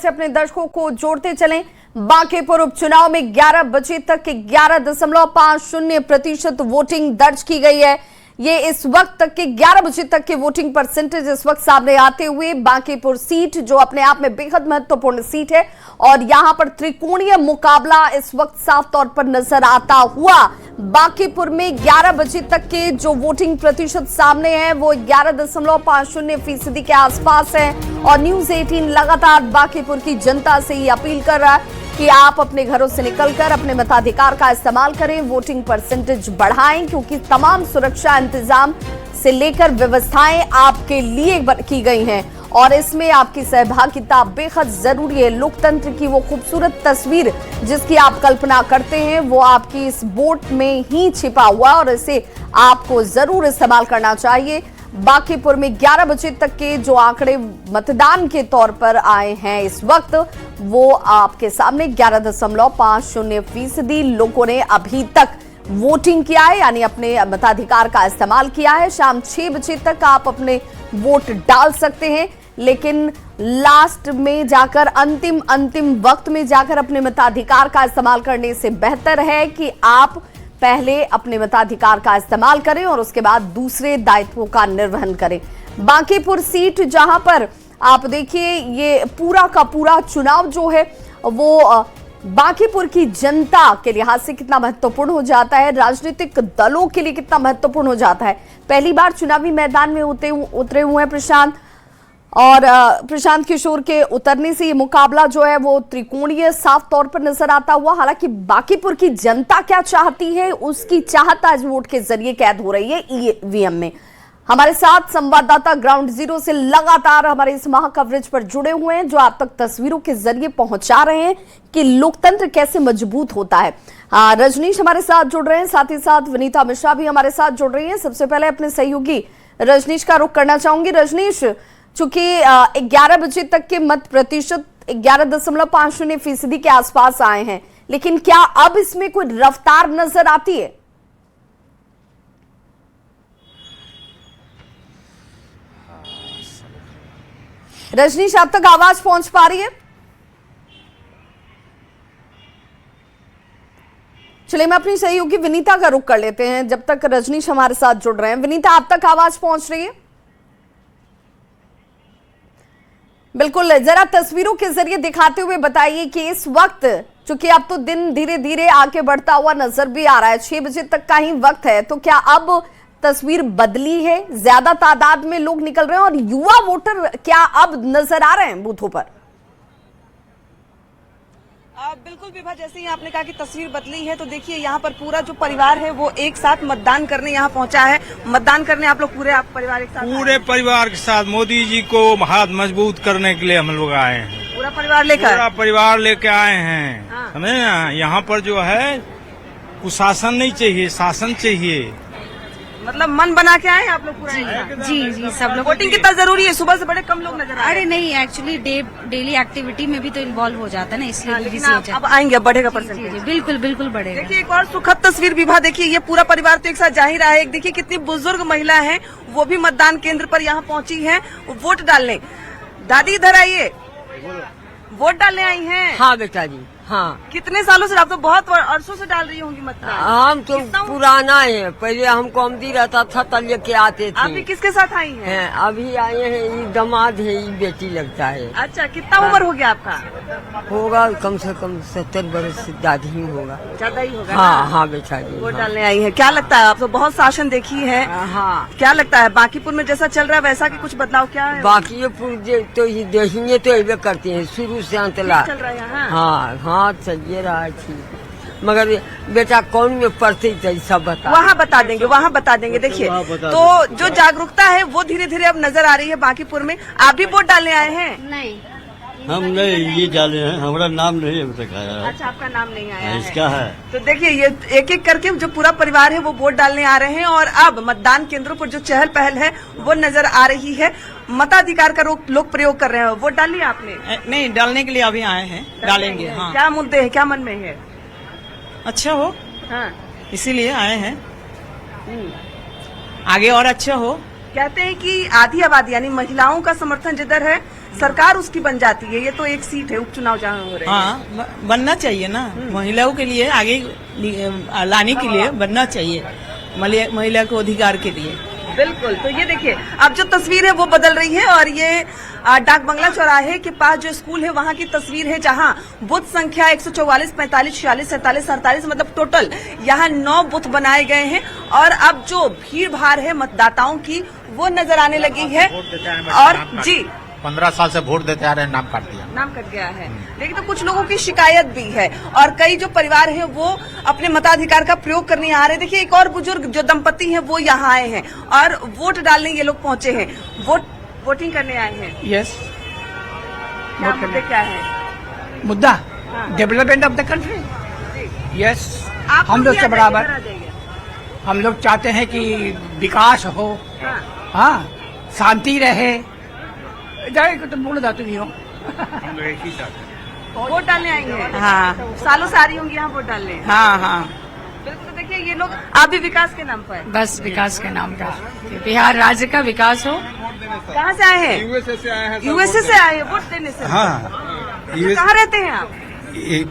से अपने दर्शकों को जोड़ते चलें। बांकीपुर उपचुनाव में 11 बजे तक 11.50% वोटिंग दर्ज की गई है। ये इस वक्त तक के 11 बजे तक के वोटिंग परसेंटेज इस वक्त सामने आते हुए बांकीपुर सीट जो अपने आप में बेहद महत्वपूर्ण सीट है और यहां पर त्रिकोणीय मुकाबला इस वक्त साफ तौर पर नजर आता हुआ। बांकीपुर में 11 बजे तक के जो वोटिंग प्रतिशत सामने है वो 11.50% के आसपास है और न्यूज 18 लगातार बांकीपुर की जनता से ये अपील कर रहा है कि आप अपने घरों से निकलकर अपने मताधिकार का इस्तेमाल करें, वोटिंग परसेंटेज बढ़ाएं, क्योंकि तमाम सुरक्षा इंतजाम से लेकर व्यवस्थाएं आपके लिए की गई हैं और इसमें आपकी सहभागिता बेहद जरूरी है। लोकतंत्र की वो खूबसूरत तस्वीर जिसकी आप कल्पना करते हैं वो आपकी इस वोट में ही छिपा हुआ और इसे आपको जरूर इस्तेमाल करना चाहिए। बांकीपुर में 11 बजे तक के जो आंकड़े मतदान के तौर पर आए हैं इस वक्त वो आपके सामने 11.50% लोगों ने अभी तक वोटिंग किया है, यानी अपने मताधिकार का इस्तेमाल किया है। शाम 6 बजे तक आप अपने वोट डाल सकते हैं, लेकिन लास्ट में जाकर अंतिम वक्त में जाकर अपने मताधिकार का इस्तेमाल करने से बेहतर है कि आप पहले अपने मताधिकार का इस्तेमाल करें और उसके बाद दूसरे दायित्वों का निर्वहन करें। बांकीपुर सीट जहां पर आप देखिए ये पूरा का पूरा चुनाव जो है वो बांकीपुर की जनता के लिहाज से कितना महत्वपूर्ण हो जाता है, राजनीतिक दलों के लिए कितना महत्वपूर्ण हो जाता है। पहली बार चुनावी मैदान में उतरे हुए हैं प्रशांत और प्रशांत किशोर के उतरने से ये मुकाबला जो है वो त्रिकोणीय साफ तौर पर नजर आता हुआ। हालांकि बांकीपुर की जनता क्या चाहती है उसकी चाहत आज वोट के जरिए कैद हो रही है ईवीएम में। हमारे साथ संवाददाता ग्राउंड जीरो से लगातार हमारे इस महा कवरेज पर जुड़े हुए हैं जो आप तक तस्वीरों के जरिए पहुंचा रहे हैं कि लोकतंत्र कैसे मजबूत होता है। रजनीश हमारे साथ जुड़ रहे हैं, साथ ही साथ विनीता मिश्रा भी हमारे साथ जुड़ रही हैं। सबसे पहले अपने सहयोगी रजनीश का रुख करना चाहूंगी। रजनीश, चूंकि 11 बजे तक के मत प्रतिशत 11.50% के आसपास आए हैं, लेकिन क्या अब इसमें कोई रफ्तार नजर आती है? रजनीश, आप तक आवाज पहुंच पा रही है? चलिए मैं अपनी सहयोगी विनीता का रुख कर लेते हैं जब तक रजनीश हमारे साथ जुड़ रहे हैं। विनीता, आप तक आवाज पहुंच रही है? बिल्कुल, जरा तस्वीरों के जरिए दिखाते हुए बताइए कि इस वक्त चूंकि अब तो दिन धीरे धीरे आगे बढ़ता हुआ नजर भी आ रहा है, 6 बजे तक का ही वक्त है, तो क्या अब तस्वीर बदली है? ज्यादा तादाद में लोग निकल रहे हैं और युवा वोटर क्या अब नजर आ रहे हैं बूथों पर? बिल्कुल विभा, जैसे ही आपने कहा कि तस्वीर बदली है तो देखिए यहाँ पर पूरा जो परिवार है वो एक साथ मतदान करने यहाँ पहुंचा है। मतदान करने आप लोग आप परिवार एक साथ? पूरे परिवार के साथ मोदी जी को हाथ मजबूत करने के लिए हम लोग आए हैं। पूरा परिवार लेकर? पूरा परिवार लेके आए हैं। हाँ। समझे ना, यहाँ पर जो है कुशासन नहीं चाहिए, शासन चाहिए। मतलब मन बना के आए आप लोग पूरा? जी सब लोग। वोटिंग कितना जरूरी है? सुबह से बड़े कम लोग नजर आ रहे हैं। अरे नहीं, एक्चुअली डेली एक्टिविटी में भी तो इन्वॉल्व हो जाता है ना, इसलिए अब आएंगे, बढ़ेगा परसेंटेज? बिल्कुल बढ़ेगा। देखिए एक और सुखद तस्वीर विभा, देखिए ये पूरा परिवार तो एक साथ जा ही रहा है। एक देखिए कितनी बुजुर्ग महिला है वो भी मतदान केंद्र पर यहाँ पहुंची है वोट डालने। दादी इधर आइए, वोट डालने आई हैं? हाँ बेटा जी, हाँ। कितने सालों से? आप तो बहुत वर्षों से डाल रही होंगी मतदान। हम तो पुराना है, पहले हमको अमदी रहता था तब लेके आते थे। अभी किसके साथ आई हैं? अभी आए हैं, ये दामाद है, ये बेटी लगता है। अच्छा, कितना उम्र हो गया आपका? होगा कम से कम 70 वर्ष से ज्यादा ही होगा। ज्यादा ही होगा? हाँ बेटा जी। वोट डालने आई है, क्या लगता है? आप तो बहुत शासन देखी है। हाँ। क्या लगता है बांकीपुर में जैसा चल रहा है वैसा की कुछ बदलाव क्या है? बांकीपुर तो देखेंगे तो ये करते हैं शुरू से अंतला चल रहा है। हाँ चलिए रहा है ठीक, मगर बेटा कौन में पढ़ते सब बता? वहाँ बता देंगे। देखिए तो जो जागरूकता है वो धीरे धीरे अब नजर आ रही है बांकीपुर में। आप भी वोट डालने आए हैं? नहीं, हम नहीं, ये डाले हैं, हमारा नाम नहीं अभी तक आया है। अच्छा, आपका नाम नहीं आया है? इसका है। तो देखिए ये एक एक करके जो पूरा परिवार है वो वोट डालने आ रहे हैं और अब मतदान केंद्रों पर जो चहल पहल है वो नजर आ रही है। मताधिकार का लोग प्रयोग कर रहे हैं। वोट डाल लिया आपने? नहीं, डालने के लिए अभी आए हैं, डालेंगे। हाँ। क्या मुद्दे हैं, क्या मन में है? अच्छा हो, हाँ, इसीलिए आए हैं, आगे और अच्छा हो। कहते हैं कि आधी आबादी यानी महिलाओं का समर्थन जिधर है सरकार उसकी बन जाती है। ये तो एक सीट है, उपचुनाव जहाँ हो रहे हैं। हाँ, बनना चाहिए ना, महिलाओं के लिए आगे लाने के लिए बनना चाहिए, महिला को अधिकार के लिए। बिल्कुल। तो ये देखिए, अब जो तस्वीर है वो बदल रही है और ये डाक बंगला चौराहे के पास जो स्कूल है वहाँ की तस्वीर है, जहाँ बूथ संख्या 144, 45, 46, 47, 48 मतलब टोटल यहाँ 9 बूथ बनाए गए हैं। और अब जो भीड़ भाड़ है मतदाताओं की वो नजर आने लगी है। और जी 15 साल से वोट देते आ रहे हैं, नाम काट दिया, नाम कट गया है। लेकिन तो कुछ लोगों की शिकायत भी है और कई जो परिवार हैं वो अपने मताधिकार का प्रयोग करने आ रहे हैं। देखिए, एक और बुजुर्ग जो दंपति हैं वो यहाँ आए हैं और वोट डालने ये लोग पहुंचे हैं, वोटिंग करने आए हैं। यस, क्या मुद्दे क्या है? मुद्दा development of the country. Yes, हम लोग से बराबर हम लोग चाहते हैं कि विकास हो, हाँ, शांति रहे। तो बोल जाते नहीं हो। वोट डालने आएंगे। हाँ सालों से आ रही होंगी यहाँ वोट डालने। हाँ हाँ, बिल्कुल। तो देखिए, ये लोग आप भी विकास के नाम पर, बस विकास के नाम का, बिहार राज्य का विकास हो। कहाँ से आए हैं? यूएसए से आए हैं। यूएसए से आए हैं वोट देने से? हाँ, कहाँ रहते हैं आप?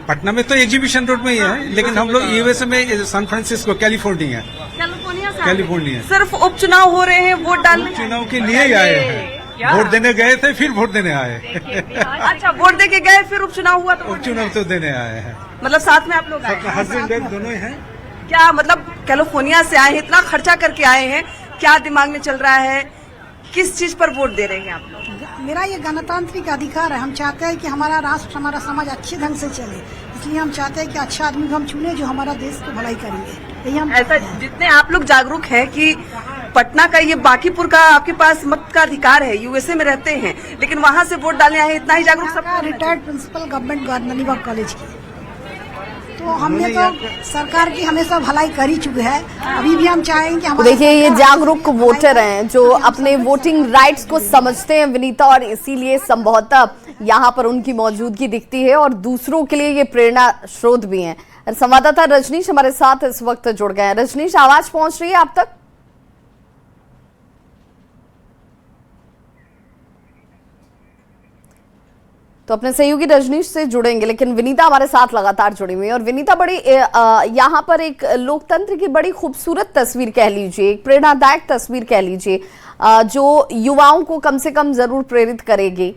पटना में तो एग्जीबिशन रोड में ही है, लेकिन हम लोग यूएसए में सैन फ्रांसिस्को कैलिफोर्निया कैलिफोर्निया। सिर्फ उपचुनाव हो रहे हैं, वोट डालने चुनाव के लिए ही आए हैं। वोट देने गए थे, फिर वोट देने आए। अच्छा, वोट दे के गए, फिर उपचुनाव हुआ तो उपचुनाव तो देने आए हैं। मतलब साथ में आप लोग आए? हस्बैंड वाइफ दोनों हैं। क्या मतलब कैलिफोर्निया से आए हैं, इतना खर्चा करके आए हैं, क्या दिमाग में चल रहा है, किस चीज पर वोट दे रहे हैं आप लोग? मेरा ये गणतांत्रिक अधिकार है। हम चाहते हैं कि हमारा राष्ट्र, हमारा समाज अच्छे ढंग से चले, इसलिए हम चाहते हैं कि अच्छा आदमी को हम चुने जो हमारा देश की भलाई करेंगे। यही हम ऐसा जितने आप लोग जागरूक हैं कि पटना का ये बांकीपुर का आपके पास मत का अधिकार है, यूएसए में रहते हैं, लेकिन वहाँ से वोट डालने आए हैं, इतना ही जागरूक सब। Retired principal government Gandhibagh college की, तो हमने तो सरकार की हमेशा भलाई कर ही चुके हैं। अभी भी हम चाहेंगे कि हमारे देखिए, ये जागरूक वोटर हैं जो अपने वोटिंग राइट्स को समझते हैं विनीता, और इसीलिए संभवतः यहाँ पर उनकी मौजूदगी दिखती है और दूसरों के लिए ये प्रेरणा स्रोत भी हैं। संवाददाता रजनीश हमारे साथ इस वक्त जुड़ गए हैं। रजनीश, आवाज पहुंच रही है आप तक? तो अपने सहयोगी रजनीश से जुड़ेंगे, लेकिन विनीता हमारे साथ लगातार जुड़ी हुई है। और विनीता, बड़ी यहाँ पर एक लोकतंत्र की बड़ी खूबसूरत तस्वीर कह लीजिए, एक प्रेरणादायक तस्वीर कह लीजिए, जो युवाओं को कम से कम जरूर प्रेरित करेगी।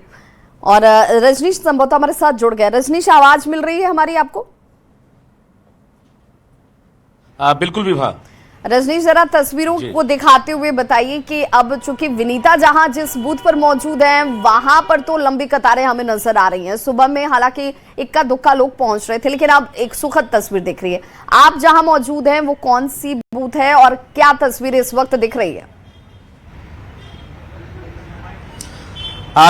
और रजनीश संभवतः हमारे साथ जुड़ गया। रजनीश, आवाज मिल रही है हमारी आपको? बिल्कुल विभा। रजनीश, जरा तस्वीरों को दिखाते हुए बताइए कि अब चूंकि विनीता जहां जिस बूथ पर मौजूद हैं वहां पर तो लंबी कतारें हमें नजर आ रही हैं। सुबह में हालांकि इक्का दुक्का लोग पहुंच रहे थे, लेकिन अब एक सुखद तस्वीर दिख रही है। आप जहां मौजूद हैं वो कौन सी बूथ है और क्या तस्वीर इस वक्त दिख रही है?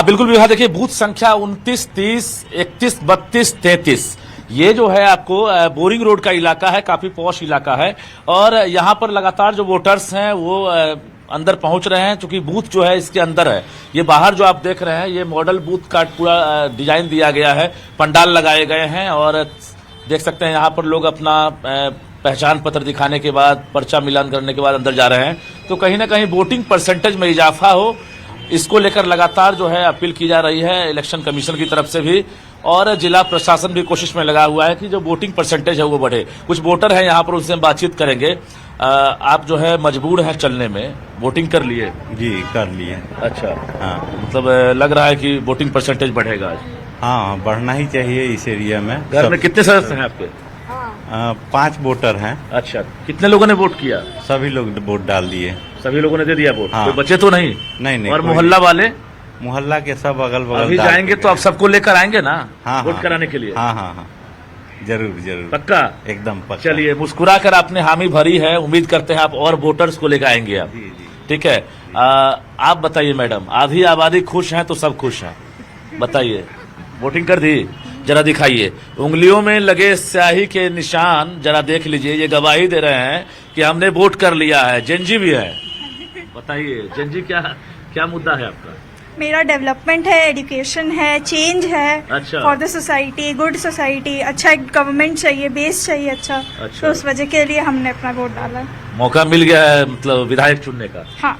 बिल्कुल विभा, देखिए बूथ संख्या 29, 30, 31, 32, 33 ये जो है आपको बोरिंग रोड का इलाका है, काफी पॉश इलाका है। और यहाँ पर लगातार जो वोटर्स हैं वो अंदर पहुंच रहे हैं, क्योंकि बूथ जो है इसके अंदर है। ये बाहर जो आप देख रहे हैं ये मॉडल बूथ का पूरा डिजाइन दिया गया है, पंडाल लगाए गए हैं और देख सकते हैं यहाँ पर लोग अपना पहचान पत्र दिखाने के बाद, पर्चा मिलान करने के बाद अंदर जा रहे हैं। तो कहीं ना कहीं वोटिंग परसेंटेज में इजाफा हो, इसको लेकर लगातार जो है अपील की जा रही है इलेक्शन कमीशन की तरफ से भी, और जिला प्रशासन भी कोशिश में लगा हुआ है कि जो वोटिंग परसेंटेज है वो बढ़े। कुछ वोटर हैं यहाँ पर, उनसे हम बातचीत करेंगे। आप जो है मजबूर हैं चलने में, वोटिंग कर लिए? जी कर लिए। अच्छा, हाँ, मतलब लग रहा है कि वोटिंग परसेंटेज बढ़ेगा आज? हाँ, बढ़ना ही चाहिए इस एरिया में। घर में कितने सदस्य हैं आपके? 5 वोटर हैं। अच्छा, कितने लोगों ने वोट किया? सभी लोग वोट डाल दिए। सभी लोगों ने दे दिया वोट? हाँ। कोई बचे तो नहीं? नहीं। और मोहल्ला वाले? मोहल्ला के सब अगल बगल अभी जाएंगे तो आप सबको लेकर आएंगे ना? हाँ, वोट कराने के लिए? हाँ, जरूर। पक्का? एकदम पक्का। चलिए, मुस्कुरा कर आपने हामी भरी है, उम्मीद करते हैं आप और वोटर्स को लेकर आएंगे आप। जी। ठीक है, आप बताइए मैडम, आधी आबादी खुश है तो सब खुश हैं, बताइए वोटिंग कर दी? जरा दिखाइए, उंगलियों में लगे स्याही के निशान जरा देख लीजिए, ये गवाही दे रहे हैं कि हमने वोट कर लिया है। जेनजी भी है, बताइए जेनजी क्या मुद्दा है आपका? मेरा डेवलपमेंट है, एजुकेशन है, चेंज है। अच्छा। For the society, good society, अच्छा एक गवर्नमेंट चाहिए, बेस चाहिए अच्छा। तो उस वजह के लिए हमने अपना वोट डाला। मौका मिल गया है मतलब विधायक चुनने का? हाँ,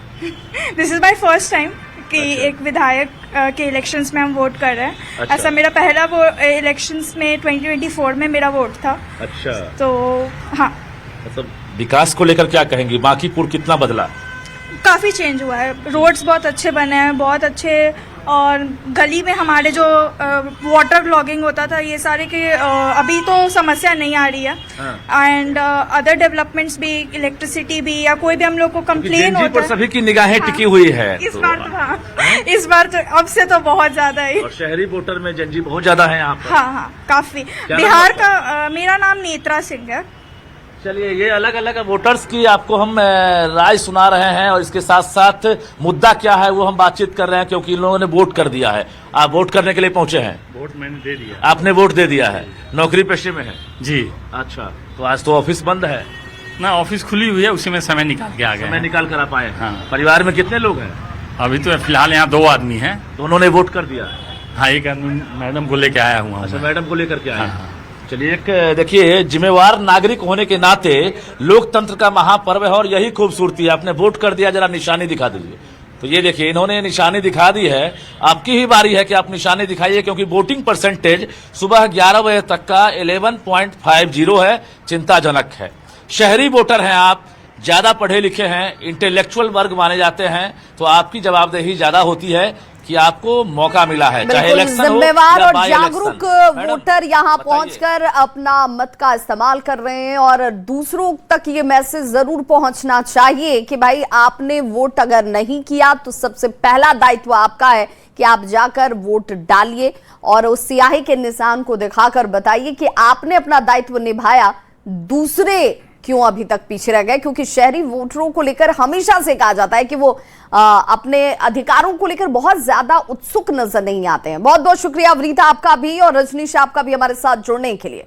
this is my first time कि एक विधायक के इलेक्शंस में हम वोट कर रहे हैं। ऐसा मेरा पहला वो इलेक्शंस में 2024 में मेरा वोट था। अच्छा, तो हाँ, मतलब विकास को लेकर क्या कहेंगी? बांकीपुर कितना बदला? काफ़ी चेंज हुआ है, रोड्स बहुत अच्छे बने हैं, बहुत अच्छे, और गली में हमारे जो वाटर लॉगिंग होता था ये सारे के अभी तो समस्या नहीं आ रही है। एंड अदर डेवलपमेंट्स भी, इलेक्ट्रिसिटी भी, या कोई भी हम लोग को कंप्लेन होता है, सभी की निगाहें टिकी हुई है इस बार तो हाँ, इस बार तो अब से तो बहुत ज्यादा है। और शहरी वोटर में जनजी बहुत ज्यादा है यहाँ पर। हाँ, काफी। बिहार का मेरा नाम नेत्रा सिंह है। चलिए, ये अलग अलग वोटर्स की आपको हम राय सुना रहे हैं, और इसके साथ साथ मुद्दा क्या है वो हम बातचीत कर रहे हैं, क्योंकि इन लोगों ने वोट कर दिया है। आप वोट करने के लिए पहुंचे हैं? वोट मैंने दे दिया। आपने वोट दे दिया है, नौकरी पेशे में है जी। अच्छा, तो आज तो ऑफिस बंद है ना? ऑफिस खुली हुई है, उसी में समय निकाल के आ गए। समय निकाल कर आ पाए? हाँ। परिवार में कितने लोग हैं? अभी तो फिलहाल यहाँ 2 आदमी हैं। दोनों ने वोट कर दिया? हाँ, एक आदमी मैडम को लेके आया हुआ। अच्छा, मैडम को लेकर के आए। चलिए, एक देखिए, जिम्मेवार नागरिक होने के नाते लोकतंत्र का महापर्व है और यही खूबसूरती है। आपने वोट कर दिया, जरा निशानी दिखा दीजिए। तो ये देखिए, इन्होंने निशानी दिखा दी है। आपकी ही बारी है कि आप निशानी दिखाइए, क्योंकि वोटिंग परसेंटेज सुबह 11 बजे तक का 11.50 है, चिंताजनक है। शहरी वोटर हैं आप, ज्यादा पढ़े लिखे हैं, इंटेलेक्चुअल वर्ग माने जाते हैं, तो आपकी जवाबदेही ज्यादा होती है कि आपको मौका मिला है, चाहे इलेक्शन हो जिम्मेवार या और बाई जागरूक इलेक्शन। वोटर यहाँ पहुंचकर अपना मत का इस्तेमाल कर रहे हैं, और दूसरों तक ये मैसेज जरूर पहुंचना चाहिए कि भाई आपने वोट अगर नहीं किया तो सबसे पहला दायित्व आपका है कि आप जाकर वोट डालिए, और उस स्याही के निशान को दिखाकर बताइए कि आपने अपना दायित्व निभाया, दूसरे क्यों अभी तक पीछे रह गए। क्योंकि शहरी वोटरों को लेकर हमेशा से कहा जाता है कि वो अपने अधिकारों को लेकर बहुत ज्यादा उत्सुक नजर नहीं आते हैं। बहुत बहुत शुक्रिया वरीता आपका भी, और रजनीश आपका भी हमारे साथ जुड़ने के लिए।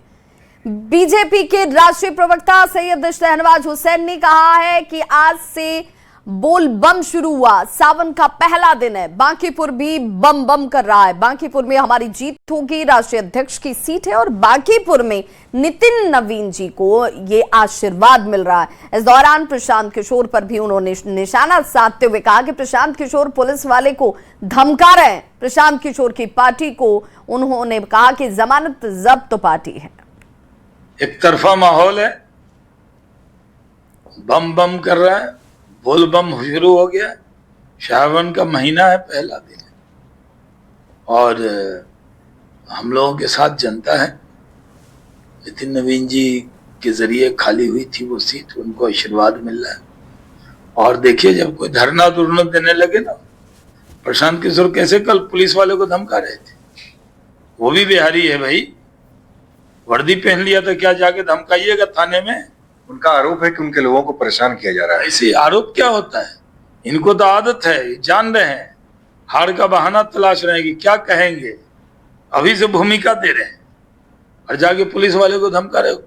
बीजेपी के राष्ट्रीय प्रवक्ता सैयद शहनवाज हुसैन ने कहा है कि आज से बोल बम शुरू हुआ, सावन का पहला दिन है, बांकीपुर भी बम बम कर रहा है। बांकीपुर में हमारी जीत होगी, राष्ट्रीय अध्यक्ष की सीट है, और बांकीपुर में नितिन नवीन जी को ये आशीर्वाद मिल रहा है। इस दौरान प्रशांत किशोर पर भी उन्होंने निशाना साधते हुए कहा कि प्रशांत किशोर पुलिस वाले को धमका रहे हैं। प्रशांत किशोर की पार्टी को उन्होंने कहा कि जमानत जब्त पार्टी है। एक तरफा माहौल है, बम बम कर रहा है, बोल बम शुरू हो गया। सावन का महीना है, पहला दिन है, और हम लोगों के साथ जनता है। नितिन नवीन जी के जरिए खाली हुई थी वो सीट, उनको आशीर्वाद मिल रहा है। और देखिए, जब कोई धरना धुरना देने लगे ना, प्रशांत किशोर कैसे कल पुलिस वाले को धमका रहे थे। वो भी बिहारी है भाई, वर्दी पहन लिया तो क्या जाके धमकाइएगा थाने में। उनका आरोप है कि उनके लोगों को परेशान किया जा रहा है। ऐसे आरोप क्या होता है, इनको तो आदत है, जान रहे हैं, हार का बहाना तलाश रहे हैं कि क्या कहेंगे, अभी से भूमिका दे रहे हैं, और जाके पुलिस वाले को धमका रहे हो।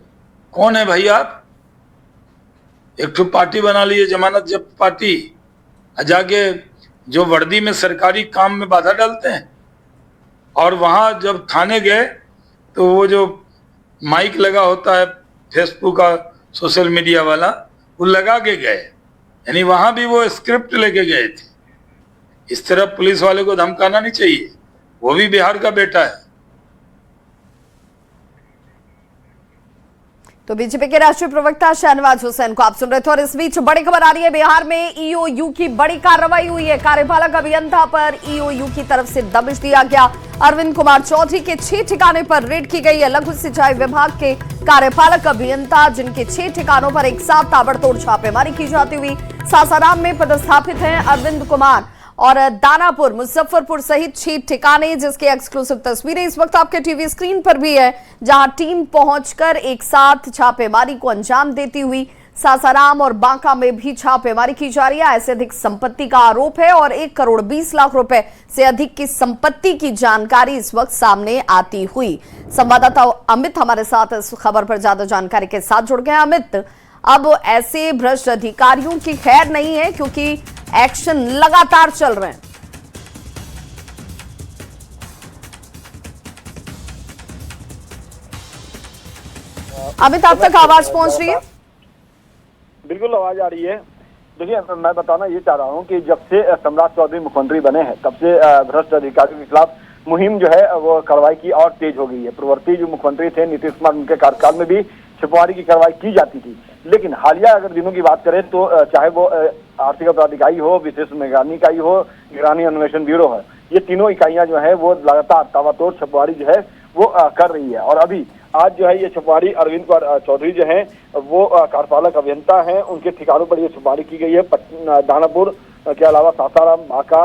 कौन है भाई आप? एक तो पार्टी बना ली है, जमानत जब्त पार्टी, जाके जो वर्दी में सरकारी काम में बाधा डालते हैं। और वहां जब थाने गए तो वो जो माइक लगा होता है फेसबुक का, सोशल मीडिया वाला, वो लगा के गए, यानी वहां भी वो स्क्रिप्ट लेके गए थे। इस तरह पुलिस वाले को धमकाना नहीं चाहिए, वो भी बिहार का बेटा है। तो बीजेपी के राष्ट्रीय प्रवक्ता शहनवाज हुसैन को आप सुन रहे थे। और इस बीच बड़ी खबर आ रही है, बिहार में ईओयू की बड़ी कार्रवाई हुई है। कार्यपालक अभियंता पर ईओयू की तरफ से दबिश दिया गया। अरविंद कुमार चौधरी के 6 ठिकाने पर रेड की गई है। लघु सिंचाई विभाग के कार्यपालक अभियंता, जिनके 6 ठिकानों पर एक साथ ताबड़तोड़ छापेमारी की जाती हुई। सासाराम में पदस्थापित हैं अरविंद कुमार, और दानापुर, मुजफ्फरपुर सहित 6 ठिकाने, जिसके एक्सक्लूसिव तस्वीरें इस वक्त आपके टीवी स्क्रीन पर भी है, जहां टीम पहुंचकर एक साथ छापेमारी को अंजाम देती हुई। सासाराम और बांका में भी छापेमारी की जा रही है। ऐसे अधिक संपत्ति का आरोप है, और 1 करोड़ 20 लाख रुपए से अधिक की संपत्ति की जानकारी इस वक्त सामने आती हुई। संवाददाता अमित हमारे साथ इस खबर पर ज्यादा जानकारी के साथ जुड़ गए। अमित, अब ऐसे भ्रष्ट अधिकारियों की खैर नहीं है, क्योंकि एक्शन लगातार चल रहे हैं। अमित, आप तक आवाज पहुंच रही है? बिल्कुल आवाज आ रही है। देखिए, मैं बताना ये चाह रहा हूँ कि जब से सम्राट चौधरी मुख्यमंत्री बने हैं तब से भ्रष्ट अधिकारियों के खिलाफ मुहिम जो है वो कार्रवाई की और तेज हो गई है। पूर्ववर्ती जो मुख्यमंत्री थे नीतीश कुमार, उनके कार्यकाल में भी छुपवारी की कार्रवाई की जाती थी, लेकिन हालिया अगर दिनों की बात करें तो चाहे वो आर्थिक अपराध इकाई हो, विशेष निगरानी इकाई हो, निगरानी अन्वेषण ब्यूरो है, ये तीनों इकाइयां जो है वो लगातार ताबड़तोड़ छुपवारी जो है वो कर रही है। और अभी आज जो है ये छुपवारी अरविंद कुमार चौधरी जो है वो कार्यपालक अभियंता हैं, उनके ठिकानों पर ये छुपवारी की गई है। दानापुर के अलावा सासाराम, बांका,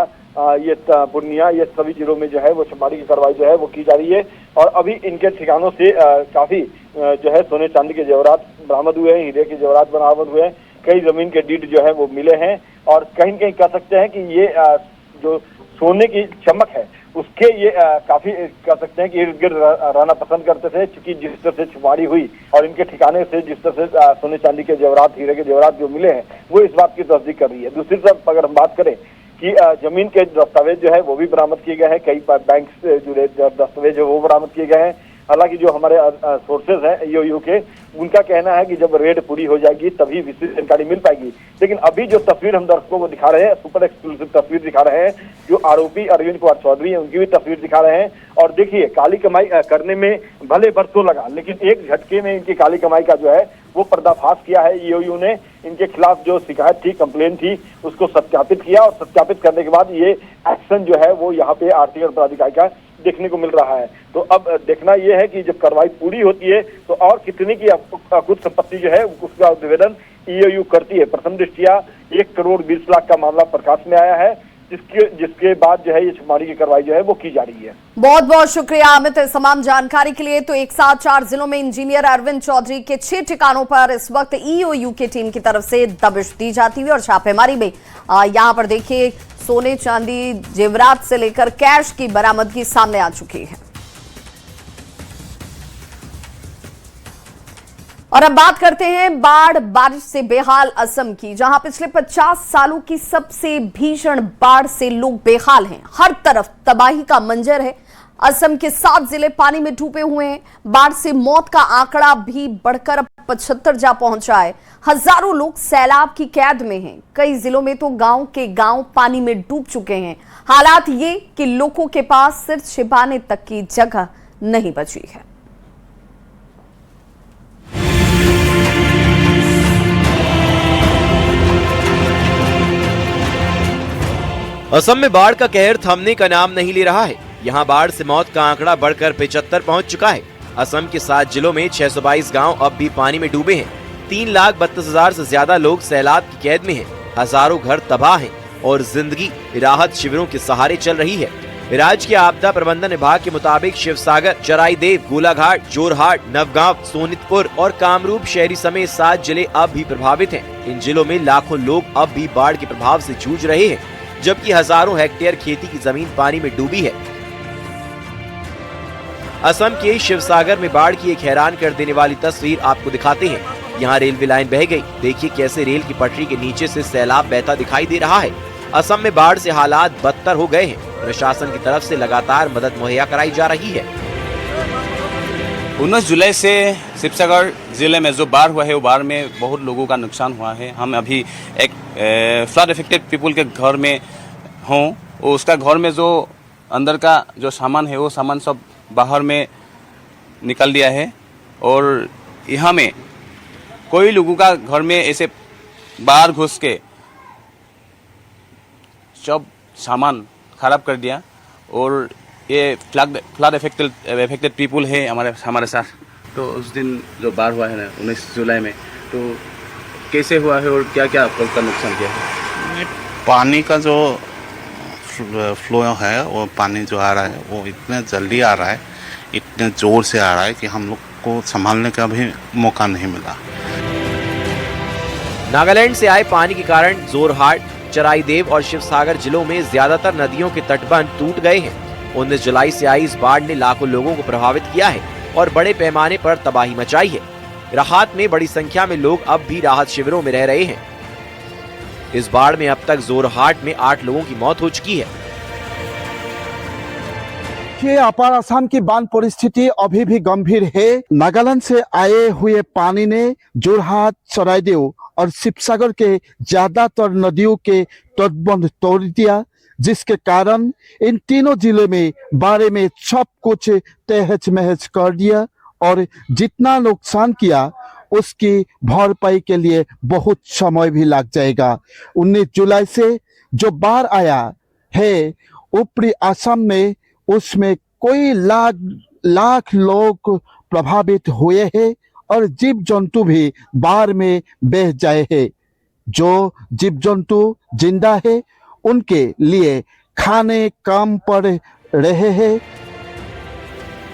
ये पूर्णिया, ये सभी जिलों में जो है वो छुपवारी की कार्रवाई जो है वो की जा रही है। और अभी इनके ठिकानों से काफी जो है सोने चांदी के जेवरात बरामद हुए हैं, हीरे के जेवरात बरामद हुए हैं, कई जमीन के डीड जो है वो मिले हैं। और कहीं कहीं कह सकते हैं कि ये जो सोने की चमक है उसके ये काफी कह सकते हैं कि इर्द गिर्द रहना पसंद करते थे, क्योंकि जिस तरह से छुपवारी हुई और इनके ठिकाने से जिस तरह से सोने चांदी के जेवरात, हीरे के जेवरात जो मिले हैं वो इस बात की तस्दीक कर रही है। दूसरी तरफ अगर हम बात करें कि जमीन के दस्तावेज जो है वो भी बरामद किए गए हैं, कई बैंक से जुड़े दस्तावेज है वो बरामद किए गए हैं। हालांकि जो हमारे सोर्सेज हैं ईओयू के, उनका कहना है कि जब रेड पूरी हो जाएगी तभी विस्तृत जानकारी मिल पाएगी। लेकिन अभी जो तस्वीर हम दर्शकों को दिखा रहे हैं, सुपर एक्सक्लूसिव तस्वीर दिखा रहे हैं, जो आरोपी अरविंद कुमार चौधरी है उनकी भी तस्वीर दिखा रहे हैं। और देखिए, काली कमाई करने में भले बरसों लगा, लेकिन एक झटके में इनकी काली कमाई का जो है वो पर्दाफाश किया है। ईओयू ने इनके खिलाफ जो शिकायत थी, कंप्लेन थी, उसको सत्यापित किया और सत्यापित करने के बाद ये एक्शन जो है वो यहाँ पे आर्थिक अपराध इकाई का देखने को मिल रहा है। तो अब देखना यह है कि जब कार्रवाई पूरी होती है तो और कितने की कुछ संपत्ति जो है उसका निवेदन ईओयू करती है। प्रथम दृष्टिया 1 करोड़ 20 लाख का मामला प्रकाश में आया है, जिसके बाद जो है ये छुपवारी की कार्रवाई जो है वो की जा रही है। बहुत बहुत शुक्रिया अमित इस तमाम जानकारी के लिए। तो एक साथ 4 जिलों में इंजीनियर अरविंद चौधरी के 6 ठिकानों पर इस वक्त ईओयू की टीम की तरफ से दबिश दी जाती हुई और छापेमारी में यहाँ पर देखिए सोने चांदी जेवरात से लेकर कैश की बरामदगी सामने आ चुकी है। और अब बात करते हैं बाढ़ बारिश से बेहाल असम की, जहां पिछले 50 सालों की सबसे भीषण बाढ़ से लोग बेहाल हैं। हर तरफ तबाही का मंजर है। असम के 7 जिले पानी में डूबे हुए हैं। बाढ़ से मौत का आंकड़ा भी बढ़कर 75 जा पहुंचा है। हजारों लोग सैलाब की कैद में हैं। कई जिलों में तो गांव के गांव पानी में डूब चुके हैं। हालात ये कि लोगों के पास सिर छिपाने तक की जगह नहीं बची है। असम में बाढ़ का कहर थमने का नाम नहीं ले रहा है। यहाँ बाढ़ से मौत का आंकड़ा बढ़कर 75 पहुँच चुका है। असम के 7 जिलों में 622 गांव अब भी पानी में डूबे हैं। 3,32,000 से ज्यादा लोग सैलाब की कैद में हैं। हजारों घर तबाह हैं और जिंदगी राहत शिविरों के सहारे चल रही है। राज्य के आपदा प्रबंधन विभाग के मुताबिक शिवसागर, चराईदेव, गोलाघाट, जोरहाट, नवगांव, सोनितपुर और कामरूप शहरी समेत 7 जिले अब भी प्रभावित हैं। इन जिलों में लाखों लोग अब भी बाढ़ के प्रभाव से जूझ रहे हैं, जबकि हजारों हेक्टेयर खेती की जमीन पानी में डूबी है। असम के शिवसागर में बाढ़ की एक हैरान कर देने वाली तस्वीर आपको दिखाते हैं। यहाँ रेलवे लाइन बह गई। देखिए कैसे रेल की पटरी के नीचे से सैलाब बहता दिखाई दे रहा है। असम में बाढ़ से हालात बदतर हो गए हैं। प्रशासन की तरफ से लगातार मदद मुहैया कराई जा रही है। 19 जुलाई से शिवसागर जिले में जो बाढ़ हुआ है वो बाढ़ में बहुत लोगों का नुकसान हुआ है। हम अभी एक फ्लड इफेक्टेड पीपल के घर में हूँ। उसका घर में जो अंदर का जो सामान है वो सामान सब बाहर में निकल दिया है और यहाँ में कोई लोगों का घर में ऐसे बाहर घुस के सब सामान खराब कर दिया। और ये फ्लड इफेक्टेड पीपल है हमारे साथ। तो उस दिन जो बाढ़ हुआ है ना 19 जुलाई में, तो कैसे हुआ है और क्या क्या का नुकसान किया है? पानी का जो फ्लो है, वो पानी जो आ रहा है वो इतने जल्दी आ रहा है, इतने जोर से आ रहा है कि हम लोग को संभालने का भी मौका नहीं मिला। नागालैंड से आए पानी के कारण जोरहाट, चराईदेव और शिवसागर जिलों में ज्यादातर नदियों के तटबंध टूट गए हैं। 19 जुलाई से आई इस बाढ़ ने लाखों लोगों को प्रभावित किया है और बड़े पैमाने पर तबाही मचाई है। राहत में बड़ी संख्या में लोग अब भी राहत शिविरों में रह रहे हैं। इस बाढ़ में अब तक जोरहाट में 8 लोगों की मौत हो चुकी है। देखिए अपर असम की बाढ़ परिस्थिति अभी भी गंभीर है। नागालैंड से आए हुए पानी ने जोरहाट, चराइदेव और शिवसागर के ज्यादातर नदियों के तटबंध तोड़ दिया, जिसके कारण इन तीनों जिले में बाढ़ में सब कुछ तहस महस कर दिया और जितना नुकसान किया उसकी भरपाई के लिए बहुत समय भी लग जाएगा। 19 जुलाई से जो बाढ़ आया है ऊपरी असम में, उसमें कोई लाख लोग प्रभावित हुए हैं और जीव जंतु भी बाढ़ में बह जाए हैं। जो जीव जंतु जिंदा है उनके लिए खाने कम पड़ रहे हैं।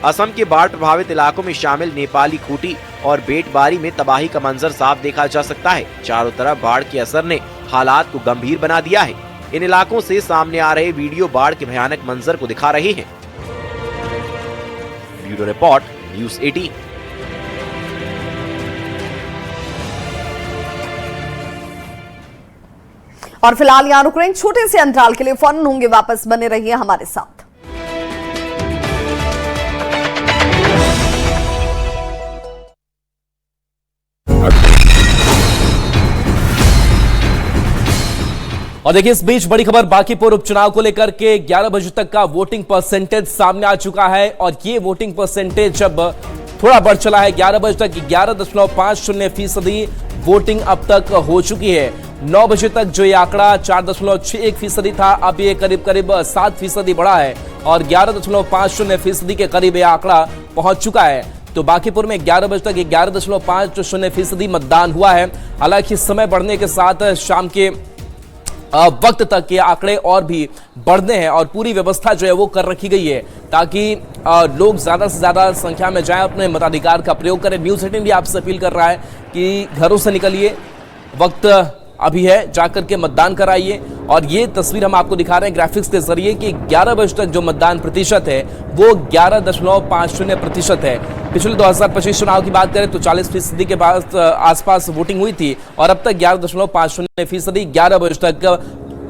असम के बाढ़ प्रभावित इलाकों में शामिल नेपाली खूंटी और बेटबारी में तबाही का मंजर साफ देखा जा सकता है। चारों तरफ बाढ़ के असर ने हालात को गंभीर बना दिया है। इन इलाकों से सामने आ रहे वीडियो बाढ़ के भयानक मंजर को दिखा रहे हैं। Bureau report, news 18। और फिलहाल यहां रुक रहे हैं छोटे से अंतराल के लिए, फौरन होंगे वापस, बने रहिए हमारे साथ। और देखिए इस बीच बड़ी खबर बांकीपुर उपचुनाव को लेकर के 11 बजे तक का वोटिंग परसेंटेज सामने आ चुका है और ये वोटिंग परसेंटेज अब थोड़ा बढ़ चला है। 11 बजे तक 11.50% वोटिंग अब तक हो चुकी है। 9 बजे तक जो ये आंकड़ा 4.61% था, अब ये करीब 7% बढ़ा है और 11.50% के करीब ये आंकड़ा पहुंच चुका है। तो बांकीपुर में 11 बजे तक 11.50% मतदान हुआ है। हालांकि समय बढ़ने के साथ शाम के वक्त तक ये आंकड़े और भी बढ़ने हैं और पूरी व्यवस्था जो है वो कर रखी गई है ताकि लोग ज्यादा से ज्यादा संख्या में जाएं, अपने मताधिकार का प्रयोग करें। न्यूज़ 18 भी आपसे अपील कर रहा है कि घरों से निकलिए, वक्त अभी है, जाकर के मतदान कराइए। और ये तस्वीर हम आपको दिखा रहे हैं ग्राफिक्स के जरिए कि 11 बजे तक जो मतदान प्रतिशत है वो 11.50% है। पिछले 2025 चुनाव की बात करें तो 40% के आसपास वोटिंग हुई थी और अब तक 11.50%, 11 बजे तक